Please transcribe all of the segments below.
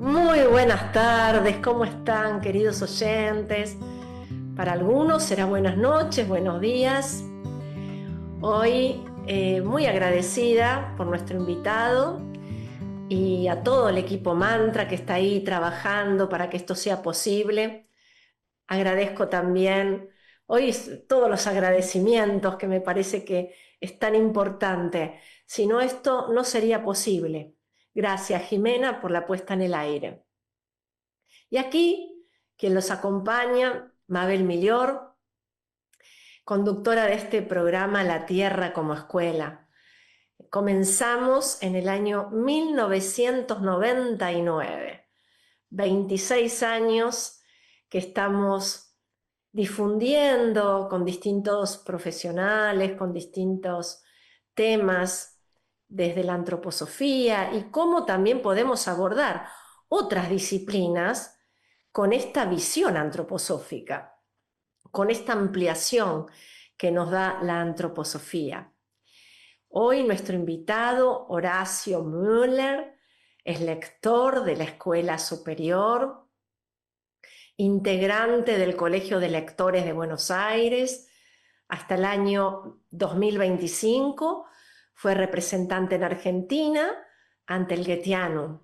Muy buenas tardes, ¿cómo están, queridos oyentes? Para algunos será buenas noches, buenos días. Hoy muy agradecida por nuestro invitado y a todo el equipo Mantra que está ahí trabajando para que esto sea posible. Agradezco también hoy todos los agradecimientos que me parece que es tan importante. Si no, esto no sería posible. Gracias, Jimena, por la puesta en el aire. Y aquí, quien los acompaña, Mabel Millor, conductora de este programa La Tierra como Escuela. Comenzamos en el año 1999, 26 años que estamos difundiendo con distintos profesionales, con distintos temas desde la antroposofía y cómo también podemos abordar otras disciplinas con esta visión antroposófica, con esta ampliación que nos da la antroposofía. Hoy nuestro invitado, Horacio Müller, es lector de la Escuela Superior, integrante del Colegio de Lectores de Buenos Aires. Hasta el año 2025 fue representante en Argentina ante el Goetheanum.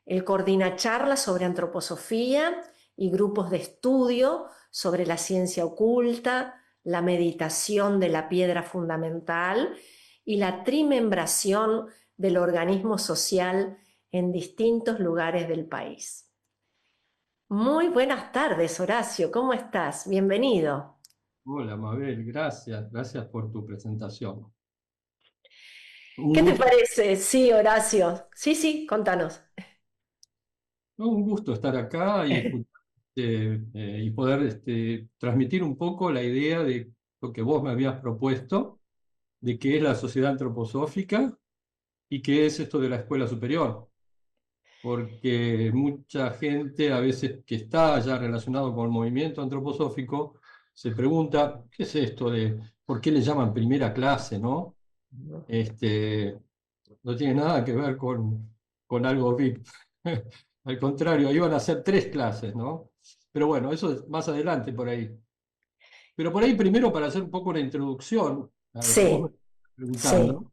Él coordina charlas sobre antroposofía y grupos de estudio sobre la ciencia oculta, la meditación de la piedra fundamental y la trimembración del organismo social en distintos lugares del país. Muy buenas tardes, Horacio, ¿cómo estás? Bienvenido. Hola, Mabel, gracias por tu presentación. ¿Qué Un te gusto, parece? Sí, Horacio. Sí, contanos. un gusto estar acá y escucharte, y poder transmitir un poco la idea de lo que vos me habías propuesto, de qué es la sociedad antroposófica y qué es esto de la escuela superior. Porque mucha gente a veces que está ya relacionado con el movimiento antroposófico se pregunta, ¿qué es esto de por qué le llaman primera clase, no? Este, no tiene nada que ver con algo VIP. Al contrario, iban a ser 3 clases, ¿no? Pero bueno, eso es más adelante por ahí. Pero por ahí primero para hacer un poco una introducción a lo que vos me Sí, estás sí, preguntando,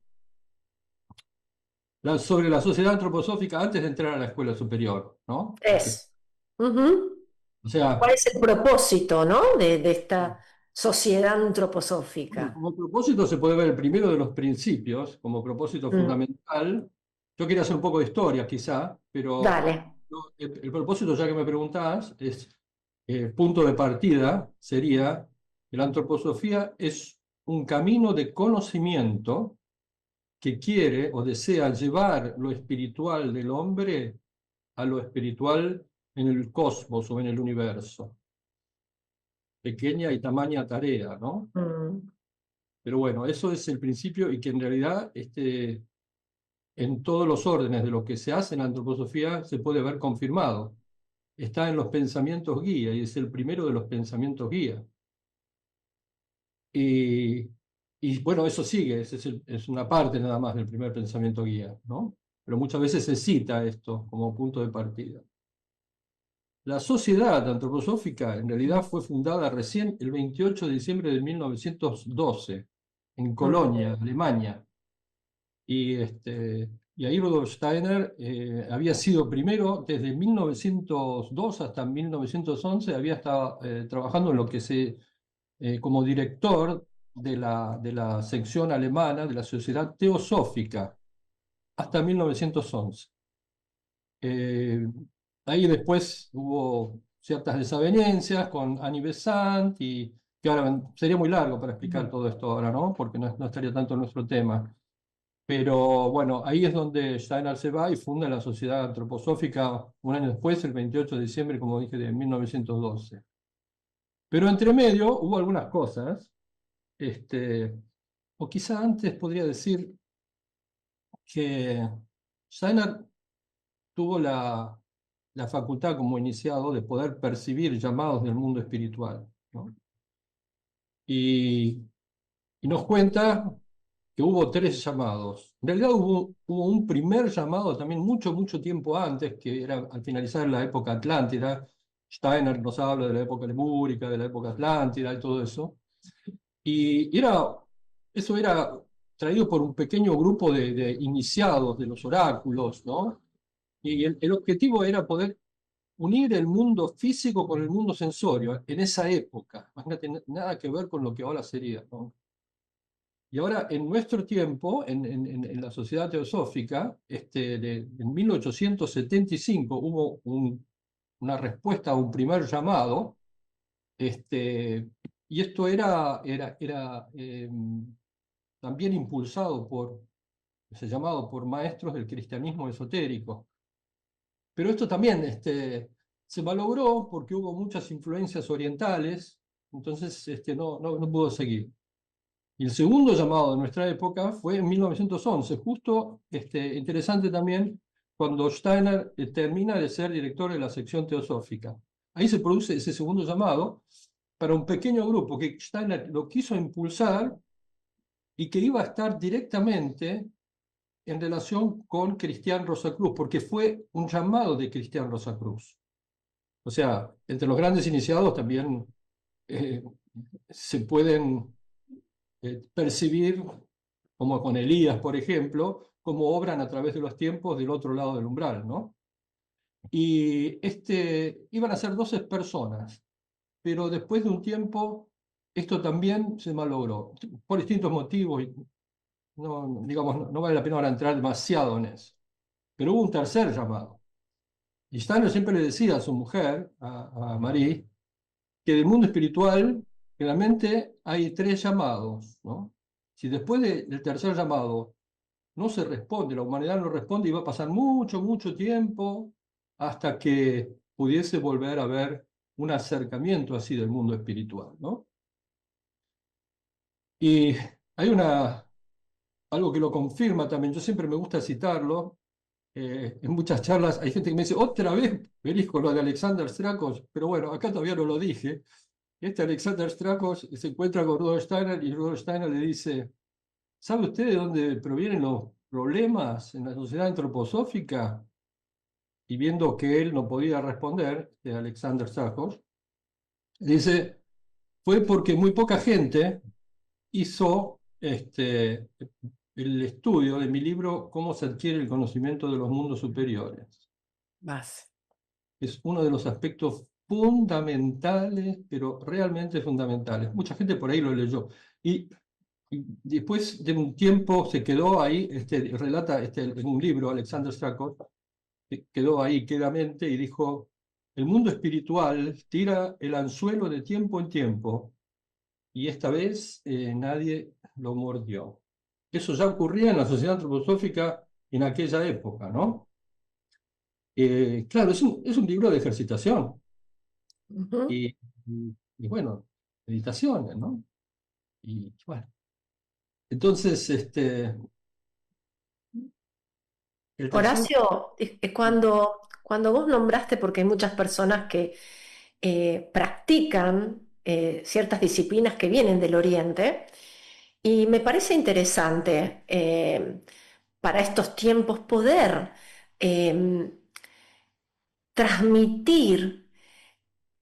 sobre la sociedad antroposófica antes de entrar a la escuela superior, ¿no? es. Ujú. O ¿Cuál sea, es el propósito, no? de esta sociedad bueno, antroposófica. como propósito se puede ver el primero de los principios, como propósito Mm. fundamental. Yo quería hacer un poco de historia quizá, pero Dale. el propósito, ya que me preguntás, es punto de partida sería que la antroposofía es un camino de conocimiento que quiere o desea llevar lo espiritual del hombre a lo espiritual en el cosmos o en el universo. Pequeña y tamaña tarea, ¿no? Mm. Pero bueno, eso es el principio y que en realidad en todos los órdenes de lo que se hace en la antroposofía se puede ver confirmado. Está en los pensamientos guía y es el primero de los pensamientos guía. Y, y bueno, eso sigue, es una parte nada más del primer pensamiento guía, ¿no? Pero muchas veces se cita esto como punto de partida. La sociedad antroposófica en realidad fue fundada recién el 28 de diciembre de 1912 en Mm. Colonia, Alemania. Y ahí Rudolf Steiner había sido primero, desde 1902 hasta 1911, había estado trabajando en lo que como director de la sección alemana de la Sociedad Teosófica, hasta 1911. Eh, Ahí después hubo ciertas desavenencias con Annie Besant, y que ahora sería muy largo para explicar todo esto ahora, ¿no? Porque no estaría tanto en nuestro tema. Pero bueno, ahí es donde Steiner se va y funda la Sociedad Antroposófica un año después, el 28 de diciembre, como dije, de 1912. Pero entre medio hubo algunas cosas, este, o quizá antes podría decir que Steiner tuvo la facultad como iniciado de poder percibir llamados del mundo espiritual, ¿no? Y, y nos cuenta que hubo 3 llamados. En realidad hubo un primer llamado también mucho tiempo antes, que era al finalizar la época atlántida. Steiner nos habla de la época lemúrica, de la época atlántida y todo eso. Y eso era traído por un pequeño grupo de iniciados de los oráculos, ¿no? Y el objetivo era poder unir el mundo físico con el mundo sensorio en esa época. Imagínate, nada que ver con lo que ahora sería, ¿no? Y ahora, en nuestro tiempo, en la sociedad teosófica, en 1875 hubo una respuesta a un primer llamado, y esto era también impulsado por maestros del cristianismo esotérico. Pero esto también se malogró porque hubo muchas influencias orientales, entonces no pudo seguir. Y el segundo llamado de nuestra época fue en 1911, justo interesante también, cuando Steiner termina de ser director de la sección teosófica. Ahí se produce ese segundo llamado para un pequeño grupo que Steiner lo quiso impulsar y que iba a estar directamente en relación con Cristián Rosacruz, porque fue un llamado de Cristián Rosacruz. O sea, entre los grandes iniciados también se pueden percibir, como con Elías, por ejemplo, cómo obran a través de los tiempos del otro lado del umbral, ¿no? Y iban a ser 12 personas, pero después de un tiempo esto también se malogró, por distintos motivos, y no vale la pena ahora entrar demasiado en eso. Pero hubo un tercer llamado. Y Steiner siempre le decía a su mujer, a Marie, que del mundo espiritual realmente hay 3 llamados, ¿no? Si después del tercer llamado no se responde, la humanidad no responde, y va a pasar mucho tiempo hasta que pudiese volver a ver un acercamiento así del mundo espiritual, ¿no? Y hay algo que lo confirma también, yo siempre me gusta citarlo, en muchas charlas hay gente que me dice, otra vez venís con lo de Alexander Strakos, pero bueno, acá todavía no lo dije. Alexander Strakos se encuentra con Rudolf Steiner y Rudolf Steiner le dice, ¿sabe usted de dónde provienen los problemas en la sociedad antroposófica? Y viendo que él no podía responder, de Alexander Strakos, dice, fue porque muy poca gente hizo el estudio de mi libro Cómo se adquiere el conocimiento de los mundos superiores. Más. Es uno de los aspectos fundamentales, pero realmente fundamentales. Mucha gente por ahí lo leyó. Y después de un tiempo se quedó ahí, relata en un libro, Alexander Strakos, quedó ahí quedamente y dijo, el mundo espiritual tira el anzuelo de tiempo en tiempo y esta vez nadie lo mordió. Eso ya ocurría en la sociedad antroposófica en aquella época, ¿no? Claro, es un libro de ejercitación y bueno, meditaciones, ¿no? Y bueno, entonces, el tercer... Horacio, cuando vos nombraste, porque hay muchas personas que practican ciertas disciplinas que vienen del Oriente, y me parece interesante para estos tiempos poder eh, transmitir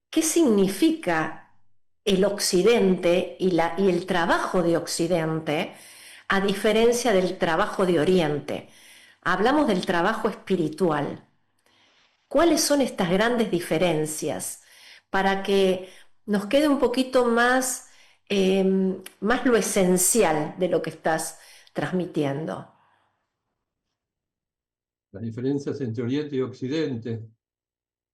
qué significa el Occidente y el trabajo de Occidente a diferencia del trabajo de Oriente. Hablamos del trabajo espiritual. ¿Cuáles son estas grandes diferencias para que nos quede un poquito más lo esencial de lo que estás transmitiendo? Las diferencias entre Oriente y Occidente.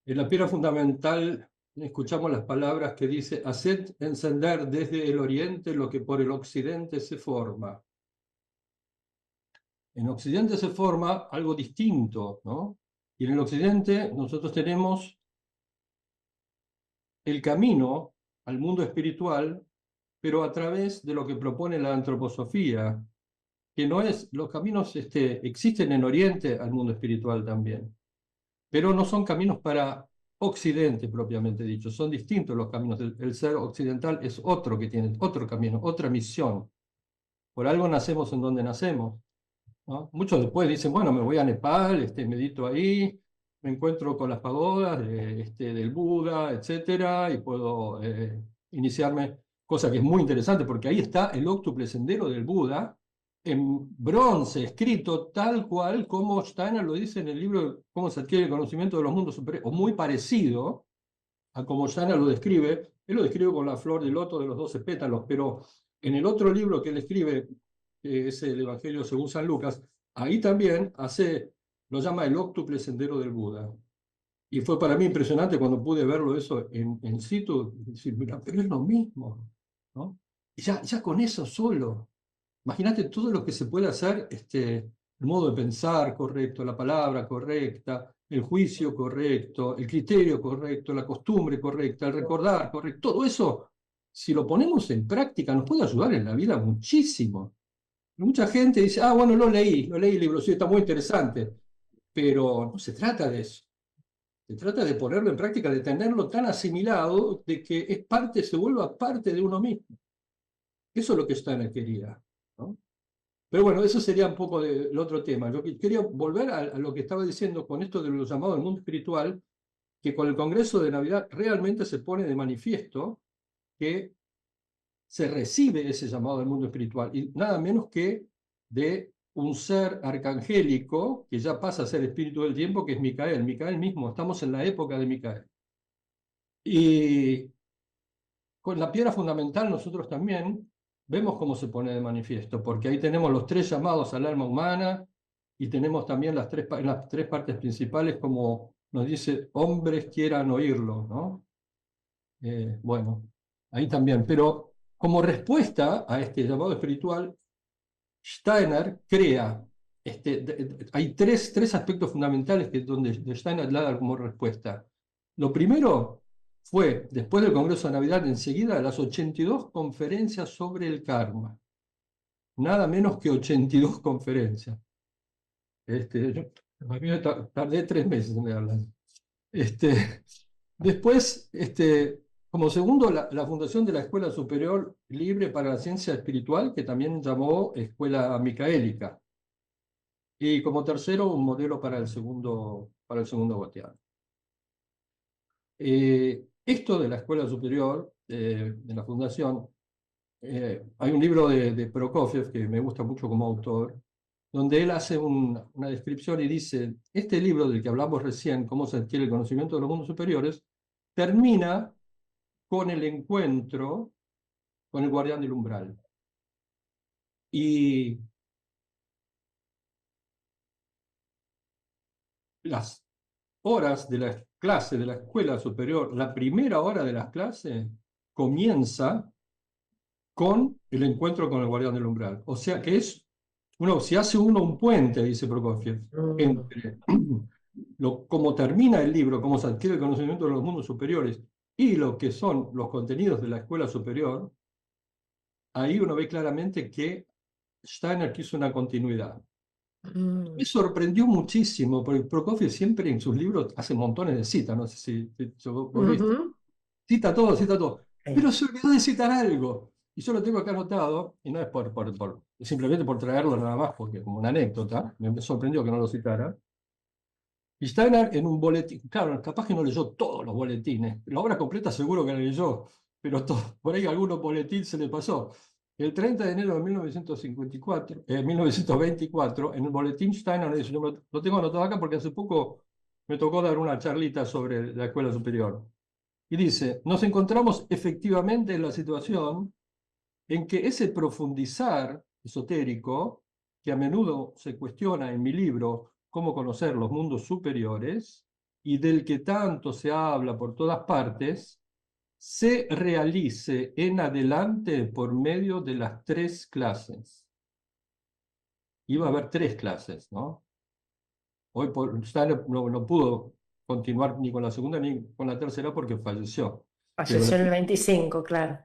En la piedra fundamental escuchamos las palabras que dice, haced encender desde el Oriente lo que por el Occidente se forma. En Occidente se forma algo distinto, ¿no? Y en el Occidente nosotros tenemos el camino al mundo espiritual, pero a través de lo que propone la antroposofía, que no es, los caminos existen en Oriente al mundo espiritual también, pero no son caminos para Occidente propiamente dicho, son distintos los caminos. El ser occidental es otro que tiene otro camino, otra misión. Por algo nacemos en donde nacemos, ¿no? Muchos después dicen, bueno, me voy a Nepal, medito ahí, me encuentro con las pagodas del Buda, etcétera, y puedo iniciarme, cosa que es muy interesante, porque ahí está el óctuple sendero del Buda, en bronce, escrito tal cual como Steiner lo dice en el libro Cómo se adquiere el conocimiento de los mundos superiores, o muy parecido a como Steiner lo describe. Él lo describe con la flor de loto de los 12 pétalos, pero en el otro libro que él escribe, que es el Evangelio según San Lucas, ahí también lo llama el óctuple sendero del Buda. Y fue para mí impresionante cuando pude verlo eso en situ, decir, mira, pero es lo mismo, ¿no? Y ya con eso solo, imagínate todo lo que se puede hacer, el modo de pensar correcto, la palabra correcta, el juicio correcto, el criterio correcto, la costumbre correcta, el recordar correcto, todo eso, si lo ponemos en práctica, nos puede ayudar en la vida muchísimo. Mucha gente dice, ah, bueno, lo leí el libro, sí, está muy interesante, pero no se trata de eso. Se trata de ponerlo en práctica, de tenerlo tan asimilado, de que es parte, se vuelva parte de uno mismo. Eso es lo que Steiner quería, ¿no? Pero bueno, eso sería un poco del otro tema. Yo quería volver a lo que estaba diciendo con esto de lo llamado el mundo espiritual, que con el Congreso de Navidad realmente se pone de manifiesto que se recibe ese llamado del mundo espiritual, y nada menos que de un ser arcangélico que ya pasa a ser espíritu del tiempo, que es Micael. Micael mismo, estamos en la época de Micael. Y con la piedra fundamental nosotros también vemos cómo se pone de manifiesto, porque ahí tenemos los tres llamados al alma humana y tenemos también en las tres partes principales, como nos dice, hombres quieran oírlo, ¿no? Bueno, ahí también. Pero como respuesta a este llamado espiritual, Steiner crea, hay tres aspectos fundamentales donde Steiner da como respuesta. Lo primero fue, después del Congreso de Navidad, enseguida, las 82 conferencias sobre el karma. Nada menos que 82 conferencias. A mí tardé 3 meses en hablar. Después, como segundo, la fundación de la Escuela Superior Libre para la Ciencia Espiritual, que también llamó Escuela Micaélica. Y como tercero, un modelo para el segundo Gotiano. Esto de la Escuela Superior, de la Fundación, hay un libro de Prokofiev que me gusta mucho como autor, donde él hace una descripción y dice, este libro del que hablamos recién, Cómo se adquiere el conocimiento de los mundos superiores, termina con el encuentro con el guardián del umbral. Y las horas de la clase de la escuela superior, la primera hora de las clases, comienza con el encuentro con el guardián del umbral. O sea que si hace uno un puente, dice Prokofiev, entre cómo termina el libro, cómo se adquiere el conocimiento de los mundos superiores, y lo que son los contenidos de la escuela superior, ahí uno ve claramente que Steiner quiso una continuidad. Me sorprendió muchísimo, porque Prokofiev siempre en sus libros hace montones de citas, no sé si vos viste. Cita todo, cita todo. Pero se olvidó de citar algo. Y yo lo tengo acá anotado, y no es simplemente por traerlo nada más, porque como una anécdota, me sorprendió que no lo citara. Y Steiner en un boletín, claro, capaz que no leyó todos los boletines, la obra completa seguro que la leyó, pero por ahí algunos boletines se le pasó. El 30 de enero de 1924, en el boletín Steiner dice, yo lo tengo anotado acá porque hace poco me tocó dar una charlita sobre la escuela superior. Y dice, nos encontramos efectivamente en la situación en que ese profundizar esotérico, que a menudo se cuestiona en mi libro Cómo conocer los mundos superiores, y del que tanto se habla por todas partes, se realice en adelante por medio de las 3 clases. Iba a haber 3 clases, ¿no? Hoy Steiner no pudo continuar ni con la segunda ni con la tercera porque falleció. Falleció en el 25, claro.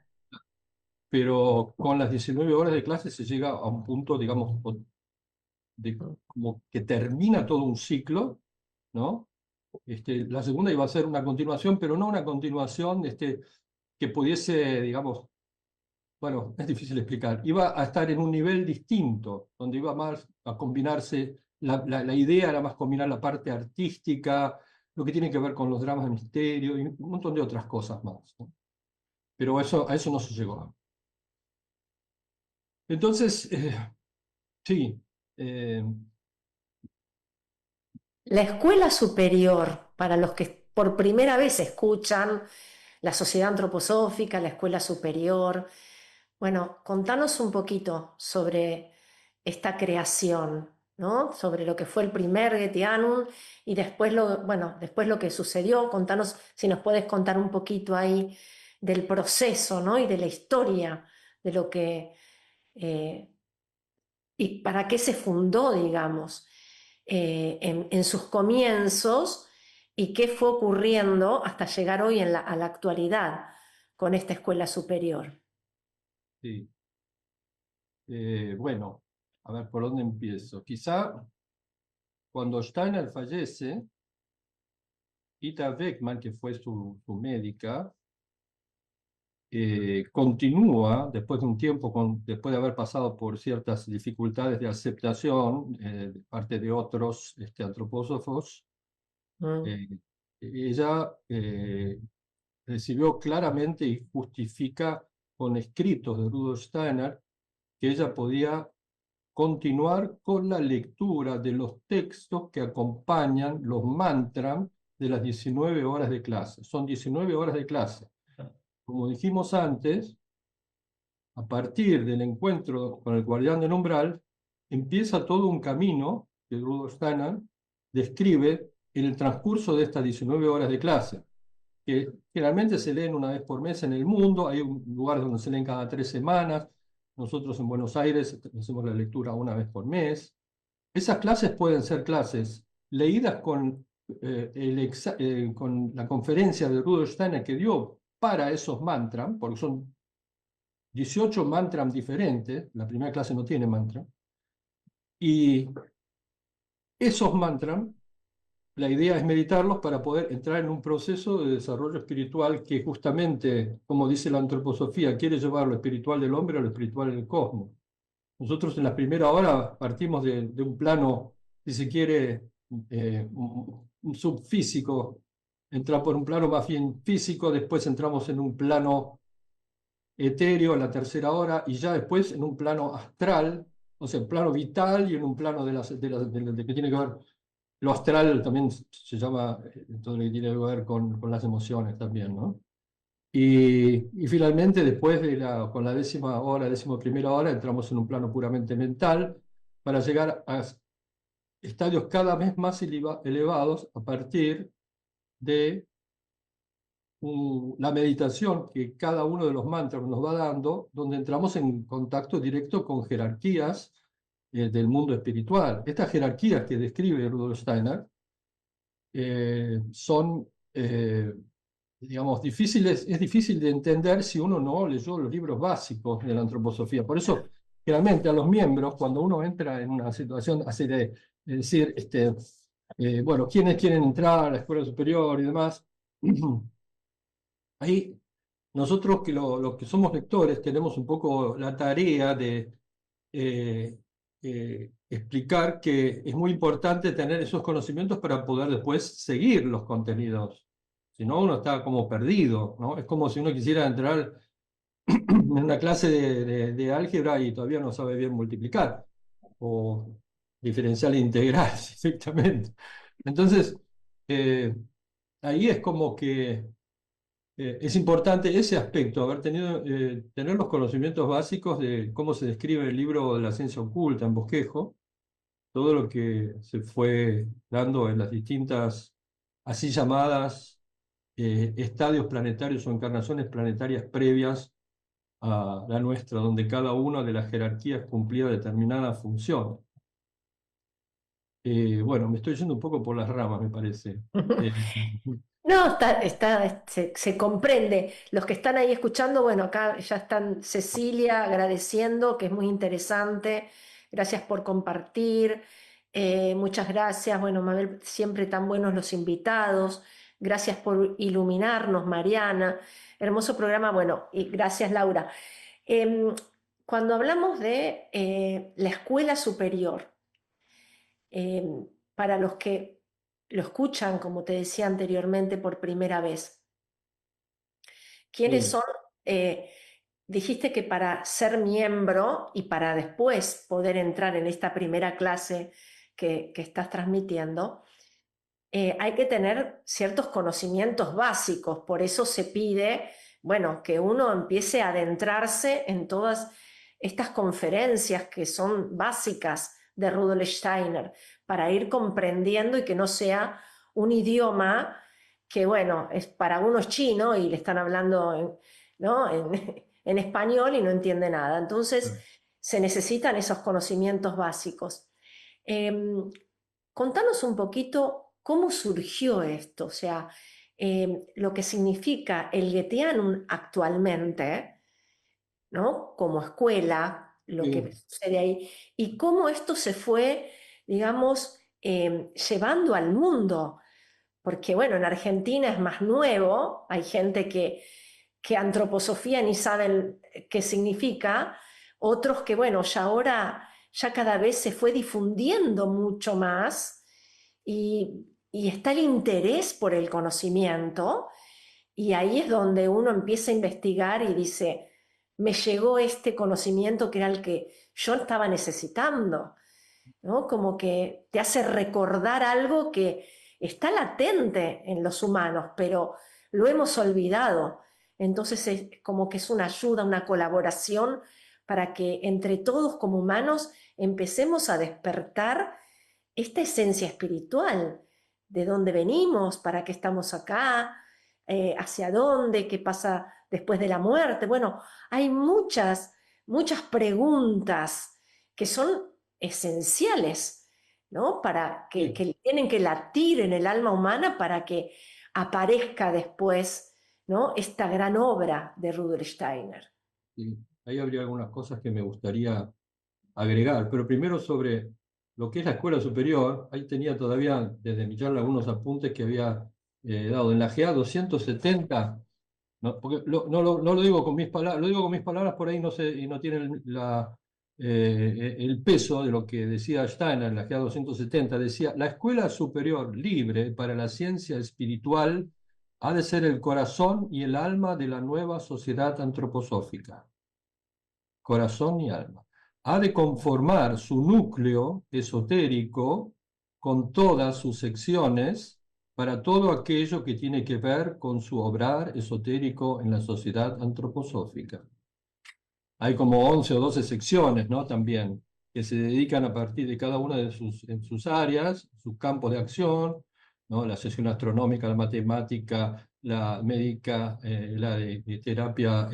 Pero con las 19 horas de clase se llega a un punto, digamos, como que termina todo un ciclo, ¿no? La segunda iba a ser una continuación, pero no una continuación que pudiese, digamos, bueno, es difícil explicar, iba a estar en un nivel distinto, donde iba más a combinarse, la idea era más combinar la parte artística, lo que tiene que ver con los dramas de misterio y un montón de otras cosas más, ¿no? Pero a eso no se llegó. Entonces, sí, eh, La escuela superior, para los que por primera vez escuchan la Sociedad Antroposófica, la escuela superior, bueno, contanos un poquito sobre esta creación, ¿no? Sobre lo que fue el primer Getianum y después bueno, después lo que sucedió. Contanos si nos puedes contar un poquito ahí del proceso, ¿no? Y de la historia de lo que eh, y para qué se fundó, digamos, en sus comienzos y qué fue ocurriendo hasta llegar hoy a la actualidad con esta escuela superior. sí. Bueno, a ver por dónde empiezo. Quizá cuando Steiner fallece, Ita Beckmann, que fue su médica, continúa, después de un tiempo, después de haber pasado por ciertas dificultades de aceptación de parte de otros antropósofos, Mm. eh, ella recibió claramente y justifica con escritos de Rudolf Steiner que ella podía continuar con la lectura de los textos que acompañan los mantras de las 19 horas de clase. Son 19 horas de clase. Como dijimos antes, a partir del encuentro con el guardián del umbral, empieza todo un camino que Rudolf Steiner describe en el transcurso de estas 19 horas de clase, que generalmente se leen una vez por mes en el mundo, hay un lugar donde se leen cada 3 semanas, nosotros en Buenos Aires hacemos la lectura una vez por mes. Esas clases pueden ser clases leídas con la conferencia de Rudolf Steiner que dio para esos mantras, porque son 18 mantras diferentes, la primera clase no tiene mantra, y esos mantras, la idea es meditarlos para poder entrar en un proceso de desarrollo espiritual que justamente, como dice la antroposofía, quiere llevar lo espiritual del hombre a lo espiritual del cosmos. Nosotros en la primera hora partimos de un plano, si se quiere, un subfísico, entra por un plano más bien físico, después entramos en un plano etéreo en la tercera hora y ya después en un plano astral, o sea, un plano vital y en un plano de que tiene que ver, lo astral también se llama todo lo que tiene que ver con las emociones también, ¿no? Y finalmente, después con la 10ª hora, 11ª hora, entramos en un plano puramente mental para llegar a estadios cada vez más elevados a partir de la meditación que cada uno de los mantras nos va dando, donde entramos en contacto directo con jerarquías del mundo espiritual. Estas jerarquías que describe Rudolf Steiner son, digamos, difíciles, es difícil de entender si uno no leyó los libros básicos de la antroposofía. Por eso, generalmente a los miembros, cuando uno entra en una situación así de decir, bueno, ¿quiénes quieren entrar a la escuela superior y demás? Ahí nosotros los que somos lectores tenemos un poco la tarea de explicar que es muy importante tener esos conocimientos para poder después seguir los contenidos. Si no, uno está como perdido, ¿no? Es como si uno quisiera entrar en una clase de álgebra y todavía no sabe bien multiplicar o diferencial e integral directamente. Entonces, ahí es como que es importante ese aspecto, tener los conocimientos básicos de cómo se describe el libro de la ciencia oculta en Bosquejo, todo lo que se fue dando en las distintas, así llamadas, estadios planetarios o encarnaciones planetarias previas a la nuestra, donde cada una de las jerarquías cumplía determinada función. Bueno, me estoy yendo un poco por las ramas, me parece. Eh, No, se comprende. Los que están ahí escuchando, bueno, acá ya están Cecilia agradeciendo, que es muy interesante. Gracias por compartir. Muchas gracias. Bueno, Mabel, siempre tan buenos los invitados. Gracias por iluminarnos, Mariana. Hermoso programa. Bueno, y gracias, Laura. Em, Cuando hablamos de la escuela superior, para los que lo escuchan, como te decía anteriormente, por primera vez, ¿quiénes Sí, son? eh, Dijiste que para ser miembro y para después poder entrar en esta primera clase que estás transmitiendo, hay que tener ciertos conocimientos básicos. Por eso se pide, bueno, que uno empiece a adentrarse en todas estas conferencias que son básicas de Rudolf Steiner, para ir comprendiendo y que no sea un idioma que, bueno, es para uno es chino y le están hablando ¿no? en español y no entiende nada. Entonces, se necesitan esos conocimientos básicos. Em, Contanos un poquito cómo surgió esto, o sea, lo que significa el Goetheanum actualmente, ¿no? Como escuela, lo que sí, sucede ahí, y cómo esto se fue, digamos, llevando al mundo, porque bueno, en Argentina es más nuevo, hay gente que antroposofía ni saben qué significa, otros que bueno, ya ahora ya cada vez se fue difundiendo mucho más y está el interés por el conocimiento y ahí es donde uno empieza a investigar y dice, me llegó este conocimiento que era el que yo estaba necesitando, ¿no? Como que te hace recordar algo que está latente en los humanos, pero lo hemos olvidado. Entonces es como que es una ayuda, una colaboración para que entre todos como humanos empecemos a despertar esta esencia espiritual, de dónde venimos, para qué estamos acá, hacia dónde, qué pasa después de la muerte. Bueno, hay muchas preguntas que son esenciales, ¿no? Para sí, que tienen que latir en el alma humana para que aparezca después, ¿no? Esta gran obra de Rudolf Steiner. sí. Ahí habría algunas cosas que me gustaría agregar, pero primero sobre lo que es la escuela superior, ahí tenía todavía desde mi charla algunos apuntes que había dado. En la GA 270, no, porque no lo digo con mis palabras, lo digo con mis palabras por ahí no sé, y no tienen el peso de lo que decía Steiner en la GA 270, decía, la escuela superior libre para la ciencia espiritual ha de ser el corazón y el alma de la nueva sociedad antroposófica, corazón y alma. Ha de conformar su núcleo esotérico con todas sus secciones para todo aquello que tiene que ver con su obrar esotérico en la sociedad antroposófica. Hay como 11 o 12 secciones, ¿no? También, que se dedican a partir de cada una de en sus áreas, sus campos de acción, ¿no? La sección astronómica, la matemática, la médica, de terapia,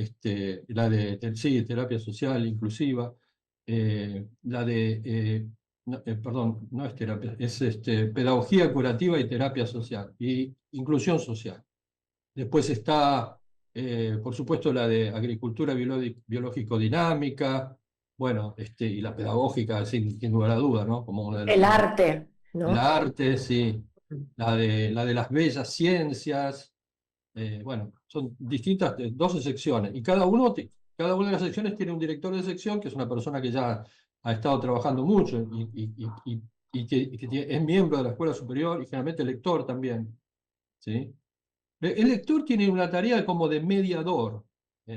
sí, terapia social inclusiva, perdón, no es terapia, es pedagogía curativa y terapia social, y inclusión social. Después está, por supuesto, la de agricultura biológico-dinámica, bueno, y la pedagógica, sin lugar a duda, ¿no? Como una de El arte, el ¿no? arte, sí, la de las bellas ciencias, bueno, son distintas, 12 secciones, y cada una de las secciones tiene un director de sección, que es una persona que ya ha estado trabajando mucho y que es miembro de la escuela superior y generalmente lector también, ¿sí? El lector tiene una tarea como de mediador.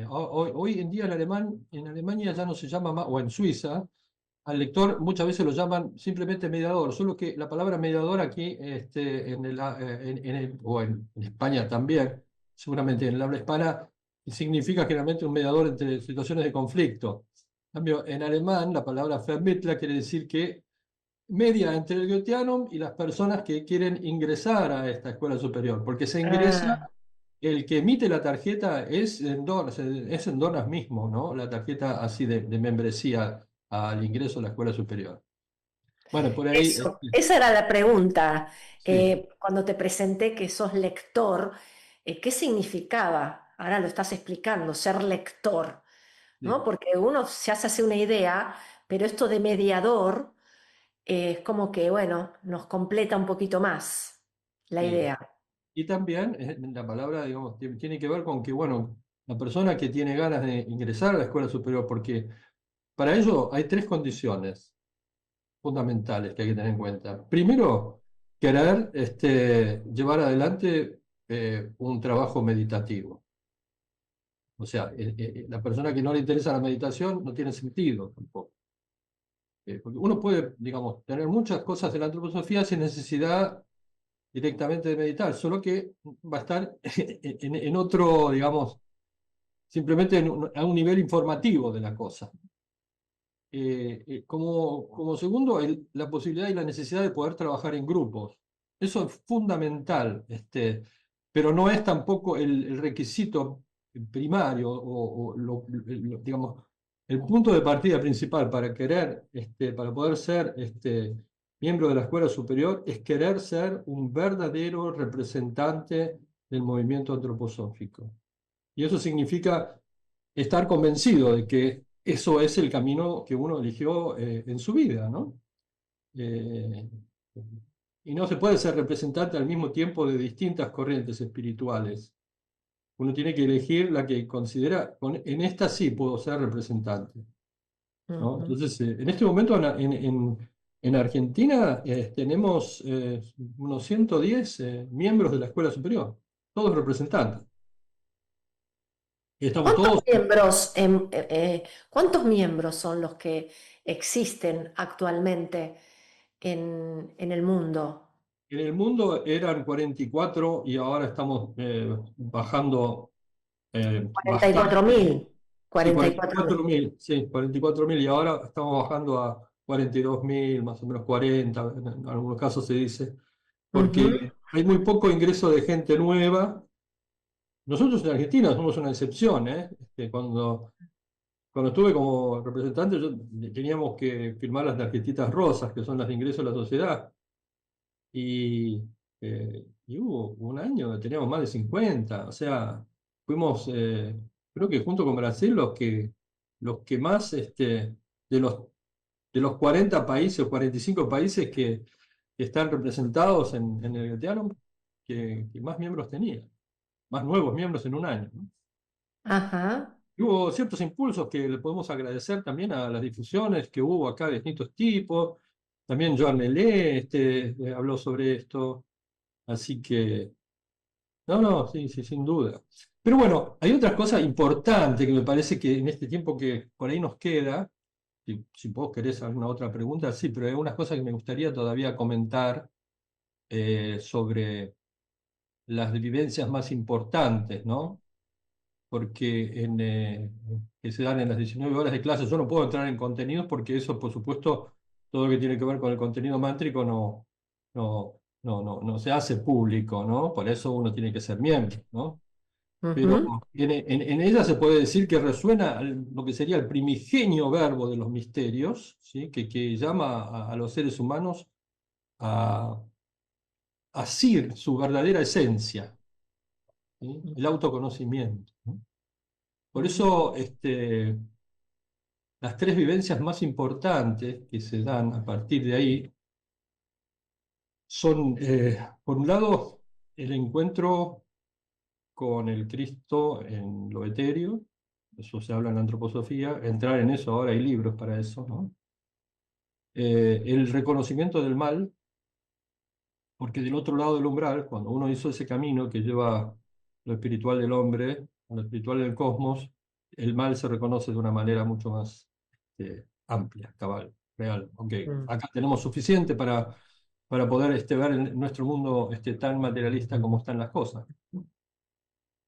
Hoy en día en Alemania ya no se llama más, o en Suiza, al lector muchas veces lo llaman simplemente mediador, solo que la palabra mediador aquí, en España también, seguramente en el habla hispana, significa generalmente un mediador entre situaciones de conflicto. En cambio, en alemán, la palabra Vermittler quiere decir que media entre el Goetheanum y las personas que quieren ingresar a esta escuela superior, porque se ingresa, Ah, el que emite la tarjeta es en Donas mismo, ¿no? La tarjeta así de membresía al ingreso a la escuela superior. Bueno, por ahí, eso, esa era la pregunta. sí, Cuando te presenté que sos lector, ¿qué significaba? Ahora lo estás explicando, ser lector, sí, ¿no? Porque uno se hace una idea, pero esto de mediador es como que, bueno, nos completa un poquito más la sí. idea. Y también la palabra, digamos, tiene que ver con que, bueno, la persona que tiene ganas de ingresar a la escuela superior, porque para ello hay tres condiciones fundamentales que hay que tener en cuenta. Primero, querer llevar adelante un trabajo meditativo. O sea, la persona que no le interesa la meditación no tiene sentido tampoco. Porque uno puede, digamos, tener muchas cosas de la antroposofía sin necesidad directamente de meditar, solo que va a estar en otro, digamos, simplemente a un nivel informativo de la cosa. Como segundo, la posibilidad y la necesidad de poder trabajar en grupos. Eso es fundamental, pero no es tampoco el requisito primario digamos, el punto de partida principal para querer, para poder ser miembro de la escuela superior, es querer ser un verdadero representante del movimiento antroposófico. Y eso significa estar convencido de que eso es el camino que uno eligió en su vida, ¿no? Eh, y no se puede ser representante al mismo tiempo de distintas corrientes espirituales. Uno tiene que elegir la que considera, en esta sí puedo ser representante, ¿no? Entonces, en este momento en Argentina tenemos unos 110 miembros de la Escuela Superior, todos representantes. Estamos todos... ¿Cuántos miembros son los que existen actualmente en el mundo? En el mundo eran 44 y ahora estamos bajando bastante. 44.000. Sí, 44.000. 44.000, sí, 44.000 y ahora estamos bajando a 42.000, más o menos 40, en algunos casos se dice, porque hay muy poco ingreso de gente nueva. Nosotros en Argentina somos una excepción, ¿eh? Cuando estuve como representante, teníamos que firmar las tarjetitas rosas, que son las de ingreso a la sociedad. Y hubo un año donde teníamos más de 50, o sea, fuimos, creo que junto con Brasil, los que más, de los 40 países o 45 países que están representados en el Gatearon, que más miembros tenía, más nuevos miembros en un año, ¿no? Ajá. Y hubo ciertos impulsos que le podemos agradecer también a las difusiones que hubo acá de distintos tipos. También Joan Melé habló sobre esto. Así que, no, sí, sí, sin duda. Pero bueno, hay otras cosas importantes que me parece que en este tiempo que por ahí nos queda, si vos querés alguna otra pregunta, sí, pero hay unas cosas que me gustaría todavía comentar sobre las vivencias más importantes, ¿no? Porque que se dan en las 19 horas de clase, yo no puedo entrar en contenidos porque eso, por supuesto, todo lo que tiene que ver con el contenido mántrico no se hace público, ¿no? Por eso uno tiene que ser miembro, ¿no? Pero Ujú. en ella se puede decir que resuena lo que sería el primigenio verbo de los misterios, ¿sí? Que llama a los seres humanos a asir su verdadera esencia, ¿sí? El autoconocimiento, ¿no? Por eso, las tres vivencias más importantes que se dan a partir de ahí son, por un lado, el encuentro con el Cristo en lo etéreo, eso se habla en la antroposofía, entrar en eso, ahora hay libros para eso, ¿no? El reconocimiento del mal, porque del otro lado del umbral, cuando uno hizo ese camino que lleva lo espiritual del hombre, a lo espiritual del cosmos, el mal se reconoce de una manera mucho más amplia, cabal, real. Okay. Mm. Acá tenemos suficiente para poder ver en nuestro mundo tan materialista como están las cosas.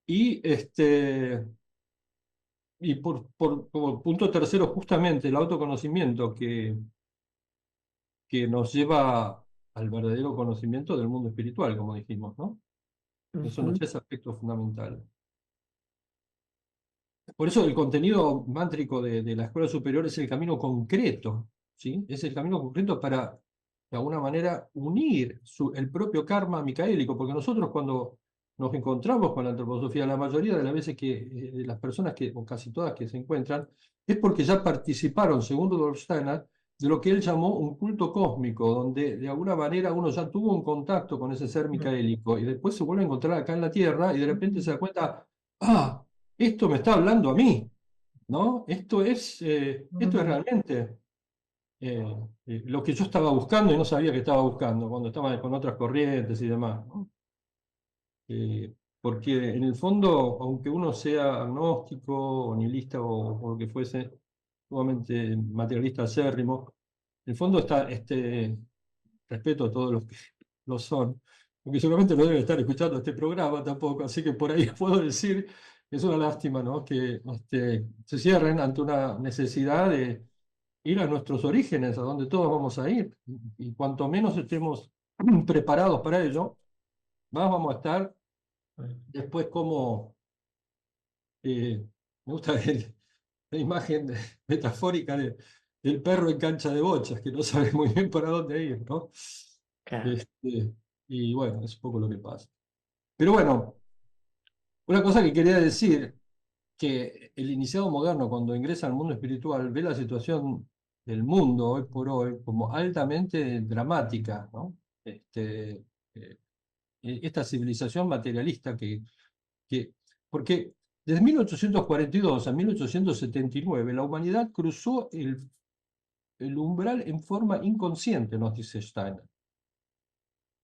Y, como punto tercero, justamente el autoconocimiento que nos lleva al verdadero conocimiento del mundo espiritual, como dijimos, ¿no? Esos son los Ujú. tres aspectos fundamentales. Por eso el contenido mántrico de la escuela superior es el camino concreto, ¿sí? Es el camino concreto para, de alguna manera, unir el propio karma micaélico, porque nosotros cuando nos encontramos con la antroposofía, la mayoría de las veces de las personas o casi todas que se encuentran, es porque ya participaron, según Rudolf Steiner, de lo que él llamó un culto cósmico, donde de alguna manera uno ya tuvo un contacto con ese ser micaélico y después se vuelve a encontrar acá en la Tierra y de repente se da cuenta, ¡ah! esto me está hablando a mí, ¿no? Esto es Mm, realmente lo que yo estaba buscando y no sabía que estaba buscando cuando estaba con otras corrientes y demás, ¿no? Porque en el fondo, aunque uno sea agnóstico o nihilista o lo que fuese, sumamente materialista acérrimo, en el fondo está respeto a todos los que lo son, porque seguramente no deben estar escuchando este programa tampoco, así que por ahí puedo decir que es una lástima, ¿no? Que se cierren ante una necesidad de ir a nuestros orígenes, a donde todos vamos a ir, y cuanto menos estemos preparados para ello, más vamos a estar después como, me gusta la imagen metafórica del perro en cancha de bochas, que no sabe muy bien para dónde ir, ¿no? claro. Este, y bueno, es un poco lo que pasa. Pero bueno, una cosa que quería decir, que el iniciado moderno cuando ingresa al mundo espiritual ve la situación del mundo hoy por hoy como altamente dramática, ¿no? Eh, esta civilización materialista que porque desde 1842 a 1879 la humanidad cruzó el umbral en forma inconsciente, nos dice Steiner.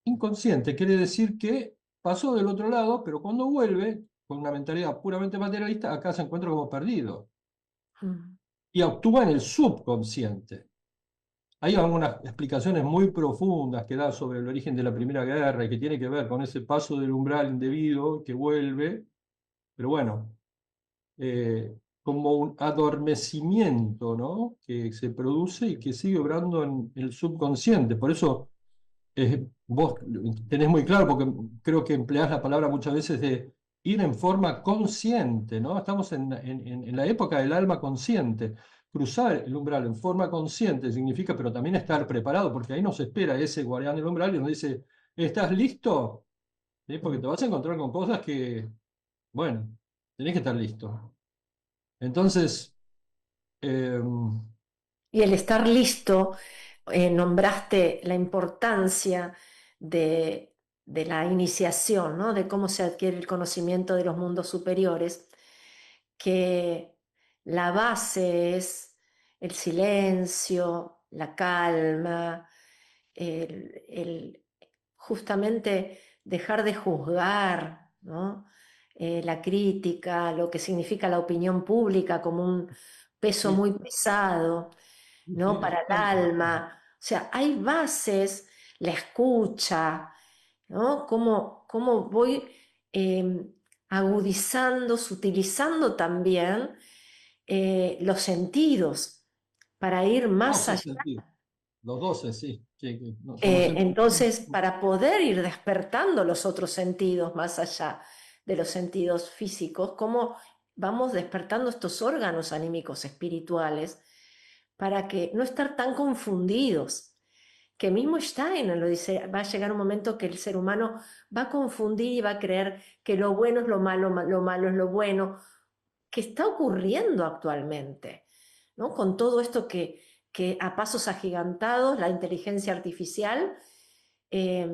Inconsciente quiere decir que pasó del otro lado, pero cuando vuelve, con una mentalidad puramente materialista, acá se encuentra como perdido Mm. y actúa en el subconsciente. Hay algunas explicaciones muy profundas que da sobre el origen de la Primera Guerra y que tiene que ver con ese paso del umbral indebido que vuelve, pero bueno, como un adormecimiento, ¿no? Que se produce y que sigue obrando en el subconsciente. Por eso vos tenés muy claro, porque creo que empleás la palabra muchas veces de ir en forma consciente, ¿no? Estamos en la época del alma consciente. Cruzar el umbral en forma consciente significa, pero también estar preparado, porque ahí nos espera ese guardián del umbral y nos dice, ¿estás listo? ¿Sí? Porque te vas a encontrar con cosas que, bueno, tenés que estar listo. Entonces, eh, Y el estar listo, nombraste la importancia de, de la iniciación, ¿no? De cómo se adquiere el conocimiento de los mundos superiores, que la base es el silencio, la calma, el justamente dejar de juzgar, ¿no? La crítica, lo que significa la opinión pública como un peso sí, muy pesado, ¿no? sí, Para el alma. O sea, hay bases, la escucha, ¿no? Cómo voy eh, agudizando, sutilizando también los sentidos para ir más 12 allá. sentidos. Los 12, sí, que no, son los sentidos. Entonces, para poder ir despertando los otros sentidos más allá de los sentidos físicos, cómo vamos despertando estos órganos anímicos espirituales para que no estar tan confundidos. Que mismo Steiner lo dice, va a llegar un momento que el ser humano va a confundir y va a creer que lo bueno es lo malo es lo bueno, que está ocurriendo actualmente, ¿no? Con todo esto que a pasos agigantados, la inteligencia artificial, eh,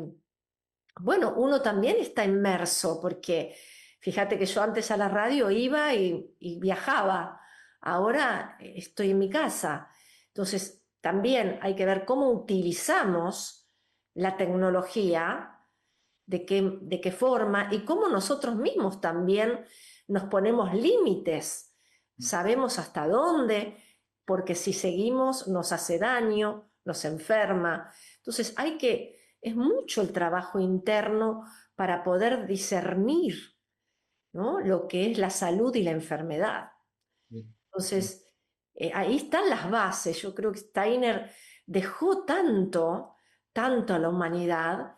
bueno, uno también está inmerso, porque fíjate que yo antes a la radio iba y viajaba, ahora estoy en mi casa. Entonces, también hay que ver cómo utilizamos la tecnología, de qué forma y cómo nosotros mismos también nos ponemos límites. Sabemos hasta dónde, porque si seguimos nos hace daño, nos enferma. Entonces es mucho el trabajo interno para poder discernir, ¿no? Lo que es la salud y la enfermedad. Sí, sí. Entonces, ahí están las bases. Yo creo que Steiner dejó tanto a la humanidad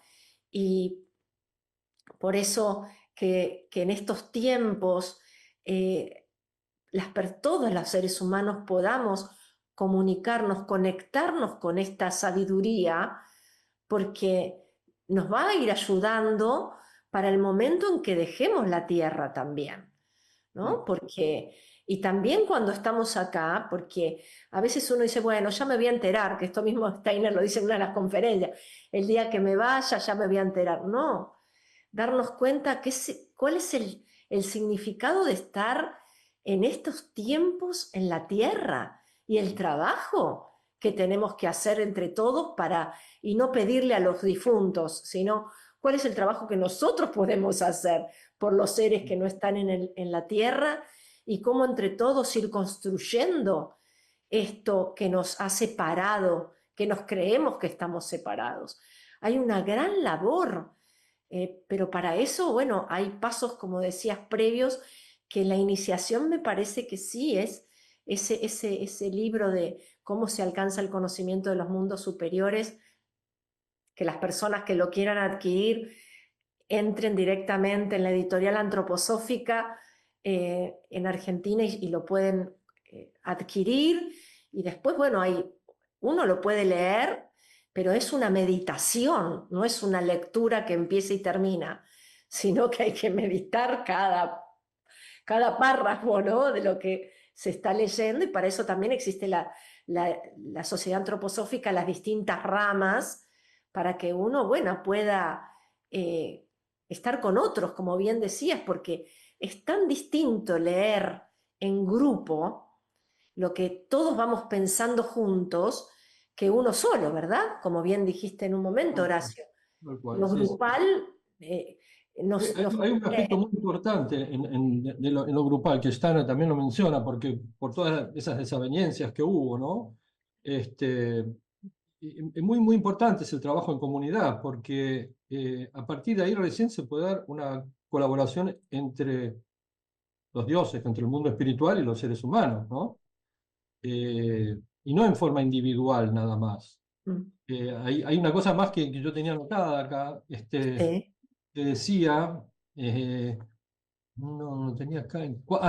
y por eso que en estos tiempos eh, todos los seres humanos podamos comunicarnos, conectarnos con esta sabiduría, porque nos va a ir ayudando para el momento en que dejemos la tierra también, Sí. ¿no? Porque, y también cuando estamos acá, porque a veces uno dice, bueno, ya me voy a enterar, que esto mismo Steiner lo dice en una de las conferencias, el día que me vaya ya me voy a enterar. No, darnos cuenta cuál es el significado de estar en estos tiempos en la tierra y el trabajo que tenemos que hacer entre todos y no pedirle a los difuntos, sino cuál es el trabajo que nosotros podemos hacer por los seres que no están en la tierra y cómo entre todos ir construyendo esto que nos ha separado, que nos creemos que estamos separados. Hay una gran labor, pero para eso, bueno, hay pasos, como decías, previos, que la iniciación me parece que sí es ese libro de cómo se alcanza el conocimiento de los mundos superiores, que las personas que lo quieran adquirir entren directamente en la editorial antroposófica en Argentina y lo pueden adquirir. Y después, bueno, uno lo puede leer, pero es una meditación, no es una lectura que empieza y termina, sino que hay que meditar cada párrafo, ¿no?, de lo que se está leyendo, y para eso también existe la sociedad antroposófica, las distintas ramas, para que uno, bueno, pueda estar con otros, como bien decías, porque es tan distinto leer en grupo lo que todos vamos pensando juntos que uno solo, ¿verdad? Como bien dijiste en un momento, Horacio. Tal cual, Lo sí, sí. grupal Hay un aspecto muy importante en lo grupal, que Stana también lo menciona, porque por todas esas desavenencias que hubo, ¿no? Es muy, muy importante es el trabajo en comunidad, porque a partir de ahí recién se puede dar una colaboración entre los dioses, entre el mundo espiritual y los seres humanos, ¿no? Y no en forma individual nada más. Mm. Hay una cosa más que yo tenía anotada acá, Sí. que decía, no tenía acá,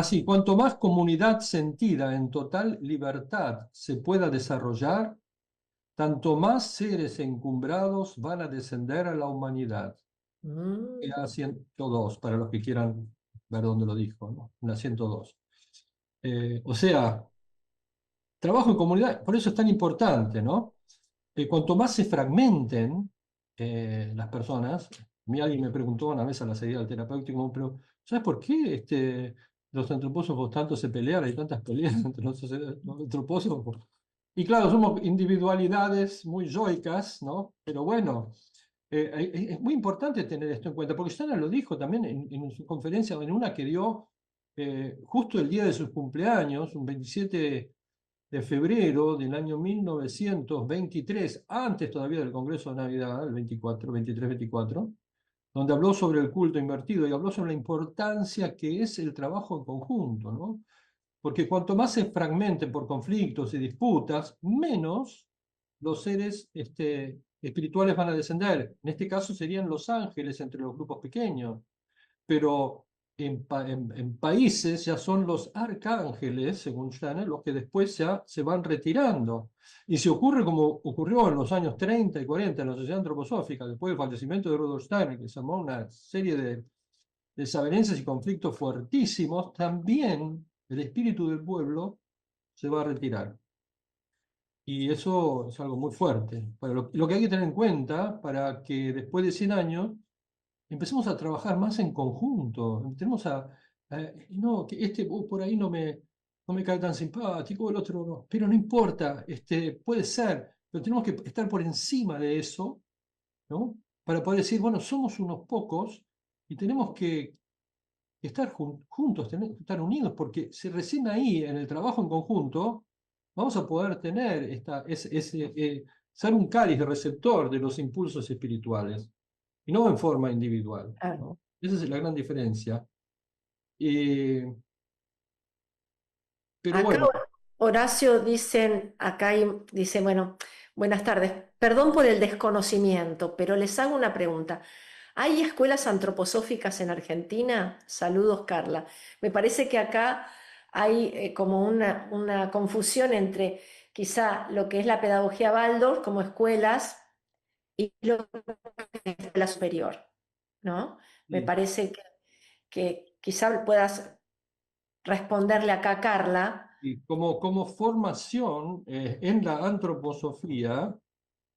sí, cuanto más comunidad sentida en total libertad se pueda desarrollar, tanto más seres encumbrados van a descender a la humanidad. Mm. Era 102, para los que quieran ver dónde lo dijo, ¿no? En la 102. O sea, trabajo en comunidad, por eso es tan importante, ¿no? Cuanto más se fragmenten las personas, alguien me preguntó una vez a la salida del terapéutico, pero ¿sabes por qué los antropósofos tanto se pelean? Hay tantas peleas entre los antropósofos. Y claro, somos individualidades muy yoicas, ¿no? Pero bueno, es muy importante tener esto en cuenta, porque Stana lo dijo también en su conferencia, en una que dio justo el día de sus cumpleaños, un 27 de febrero del año 1923, antes todavía del Congreso de Navidad, el 24, 23-24, donde habló sobre el culto invertido y habló sobre la importancia que es el trabajo en conjunto, ¿no? Porque cuanto más se fragmenten por conflictos y disputas, menos los seres espirituales van a descender. En este caso serían los ángeles entre los grupos pequeños, pero en países ya son los arcángeles, según Steiner, los que después ya se van retirando. Y si ocurre como ocurrió en los años 30 y 40 en la sociedad antroposófica, después del fallecimiento de Rudolf Steiner, que se armó una serie de desavenencias y conflictos fuertísimos, también el espíritu del pueblo se va a retirar. Y eso es algo muy fuerte. Para lo que hay que tener en cuenta para que después de 100 años empecemos a trabajar más en conjunto. No, que por ahí no me cae tan simpático, el otro no. Pero no importa, puede ser, pero tenemos que estar por encima de eso, ¿no? Para poder decir, bueno, somos unos pocos y tenemos que estar juntos, tenemos que estar unidos, porque si recién ahí, en el trabajo en conjunto, vamos a poder tener ser un cáliz de receptor de los impulsos espirituales y no en forma individual, Ah. ¿no? Esa es la gran diferencia. Eh, pero Acá bueno, Horacio dice, bueno, buenas tardes, perdón por el desconocimiento, pero les hago una pregunta. ¿Hay escuelas antroposóficas en Argentina? Saludos, Carla. Me parece que acá hay como una confusión entre quizá lo que es la pedagogía Waldorf como escuelas y lo que es la escuela superior, ¿no? Me sí, parece que quizá puedas responderle acá a Carla. y como formación en la antroposofía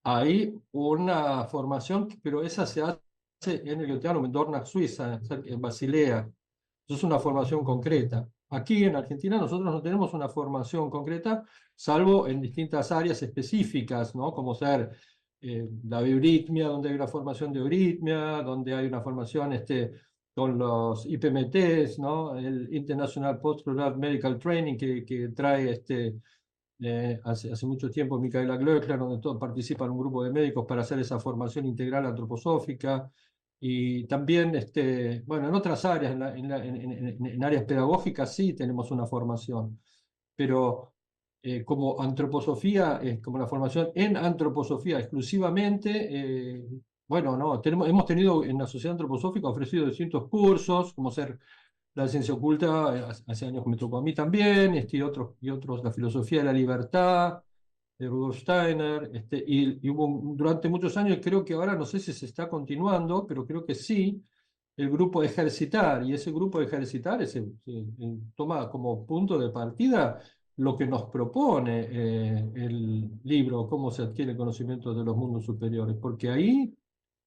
hay una formación, pero esa se hace en el Goetheanum, en Dornach, Suiza, en Basilea. Eso es una formación concreta. Aquí en Argentina nosotros no tenemos una formación concreta, salvo en distintas áreas específicas, ¿no? Como ser la bioritmia, donde hay una formación de euritmia, donde hay una formación con los IPMTs, ¿no? El International Postgraduate Medical Training que trae hace mucho tiempo Micaela Glöckler, donde participan un grupo de médicos para hacer esa formación integral antroposófica. Y también, bueno, en otras áreas, en áreas pedagógicas sí tenemos una formación, pero como antroposofía, como la formación en antroposofía exclusivamente, bueno, no, hemos tenido en la Sociedad Antroposófica ofrecido distintos cursos, como ser la ciencia oculta, hace años que me tocó a mí también, y otros, la filosofía de la libertad, de Rudolf Steiner, y hubo durante muchos años, creo que ahora no sé si se está continuando, pero creo que sí, el grupo de ejercitar, y ese grupo de ejercitar toma como punto de partida lo que nos propone el libro, cómo se adquiere conocimiento de los mundos superiores, porque ahí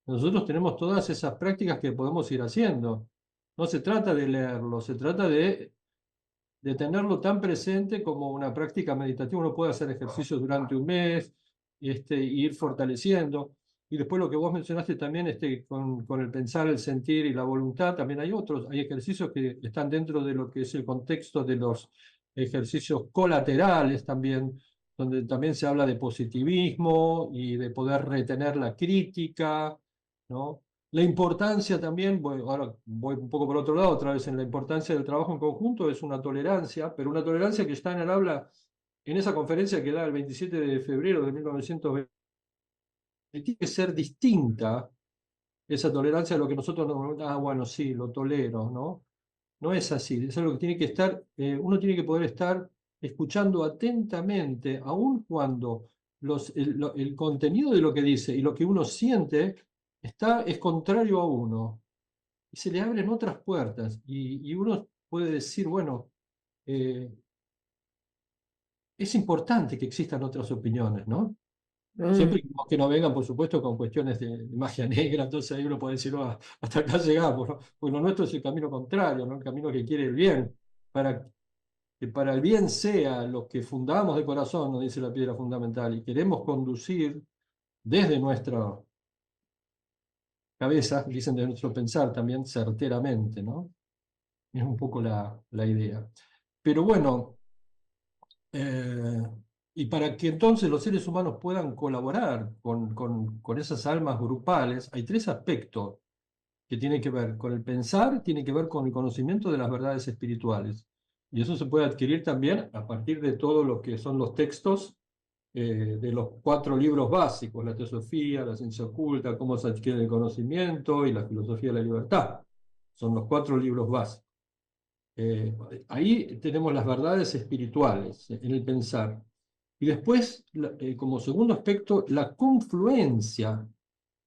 nosotros tenemos todas esas prácticas que podemos ir haciendo. No se trata de leerlo, se trata de tenerlo tan presente como una práctica meditativa. Uno puede hacer ejercicios durante un mes, y ir fortaleciendo. Y después lo que vos mencionaste también, con el pensar, el sentir y la voluntad, también hay ejercicios que están dentro de lo que es el contexto de los ejercicios colaterales también, donde también se habla de positivismo y de poder retener la crítica, ¿no? La importancia también, ahora voy un poco por otro lado, otra vez en la importancia del trabajo en conjunto, es una tolerancia, pero una tolerancia que Steiner habla en esa conferencia que da el 27 de febrero de 1920, tiene que ser distinta esa tolerancia a lo que nosotros bueno, sí, lo tolero, ¿no? No es así, es algo que tiene que estar, uno tiene que poder estar escuchando atentamente, aun cuando el contenido de lo que dice y lo que uno siente es contrario a uno, y se le abren otras puertas, y uno puede decir, bueno, eh, es importante que existan otras opiniones, ¿no? Mm. Siempre que no vengan, por supuesto, con cuestiones de magia negra, entonces ahí uno puede decir, "Oh, hasta acá llegamos", ¿no? Porque lo nuestro es el camino contrario, ¿no? El camino que quiere el bien, para que para el bien sea lo que fundamos de corazón, nos dice la piedra fundamental, y queremos conducir desde nuestra cabeza, dicen de nuestro pensar también certeramente, ¿no? Es un poco la idea. Pero bueno, eh, y para que entonces los seres humanos puedan colaborar con esas almas grupales, hay tres aspectos que tienen que ver con el pensar, tienen que ver con el conocimiento de las verdades espirituales. Y eso se puede adquirir también a partir de todo lo que son los textos de los 4 libros básicos: la teosofía, la ciencia oculta, cómo se adquiere el conocimiento y la filosofía de la libertad. Son los 4 libros básicos. Ahí tenemos las verdades espirituales en el pensar. Y después, como segundo aspecto, la confluencia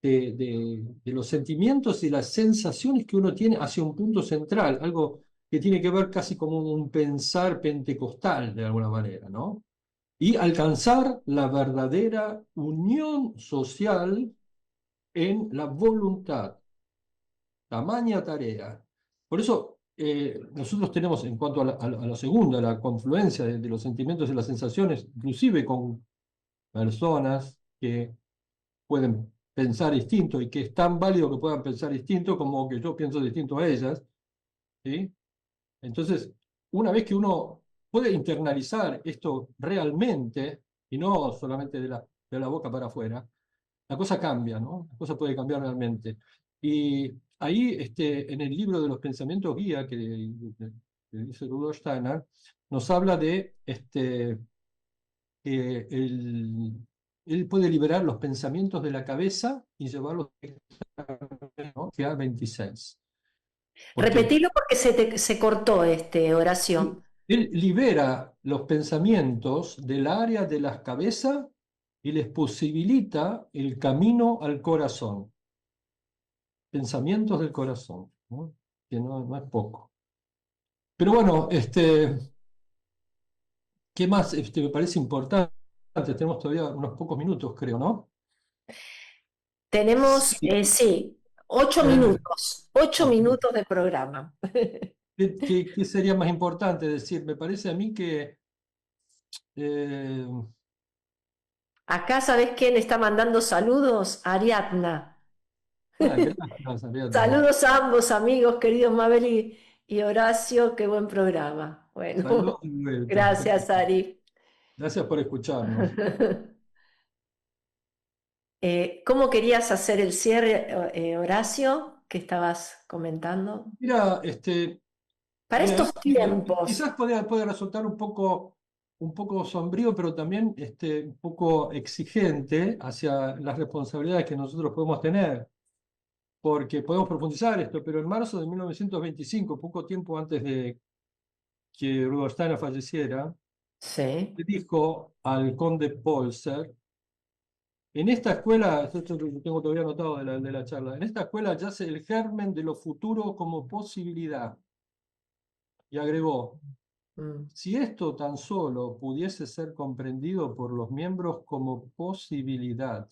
de los sentimientos y las sensaciones que uno tiene hacia un punto central, algo que tiene que ver casi como un pensar pentecostal de alguna manera, ¿no? Y alcanzar la verdadera unión social en la voluntad. Tamaña tarea. Por eso nosotros tenemos, en cuanto a la segunda, la confluencia de los sentimientos y las sensaciones, inclusive con personas que pueden pensar distinto y que es tan válido que puedan pensar distinto como que yo pienso distinto a ellas, ¿sí? Entonces, una vez que uno puede internalizar esto realmente, y no solamente de la boca para afuera, la cosa cambia, ¿no? La cosa puede cambiar realmente. Y ahí, en el libro de los pensamientos guía que dice Rudolf Steiner, nos habla de que él puede liberar los pensamientos de la cabeza y llevarlos directamente, ¿no? a 26. Porque Repetilo porque se cortó oración. él libera los pensamientos del área de la cabeza y les posibilita el camino al corazón. Pensamientos del corazón, ¿no? Que no es poco. Pero bueno, ¿qué más me parece importante? Tenemos todavía unos pocos minutos, creo, ¿no? Tenemos, Sí. sí, ocho Eh, minutos, ocho ok. minutos de programa. ¿Qué sería más importante decir? Me parece a mí que eh, Acá, ¿sabes quién está mandando saludos? Ariadna. gracias, Ariadna. Saludos a ambos amigos, queridos Mabel y Horacio, qué buen programa. Saludos Bueno, de vuelta. gracias, Ari. Gracias por escucharnos. ¿Cómo querías hacer el cierre, Horacio, que estabas comentando? Mira, Para estos tiempos, quizás puede resultar un poco sombrío, pero también un poco exigente hacia las responsabilidades que nosotros podemos tener, porque podemos profundizar esto, pero en marzo de 1925, poco tiempo antes de que Rudolf Steiner falleciera, sí. le dijo al conde Polser, en esta escuela, esto lo tengo todavía anotado de la charla, en esta escuela yace el germen de lo futuro como posibilidad. Y agregó, Mm. si esto tan solo pudiese ser comprendido por los miembros como posibilidad,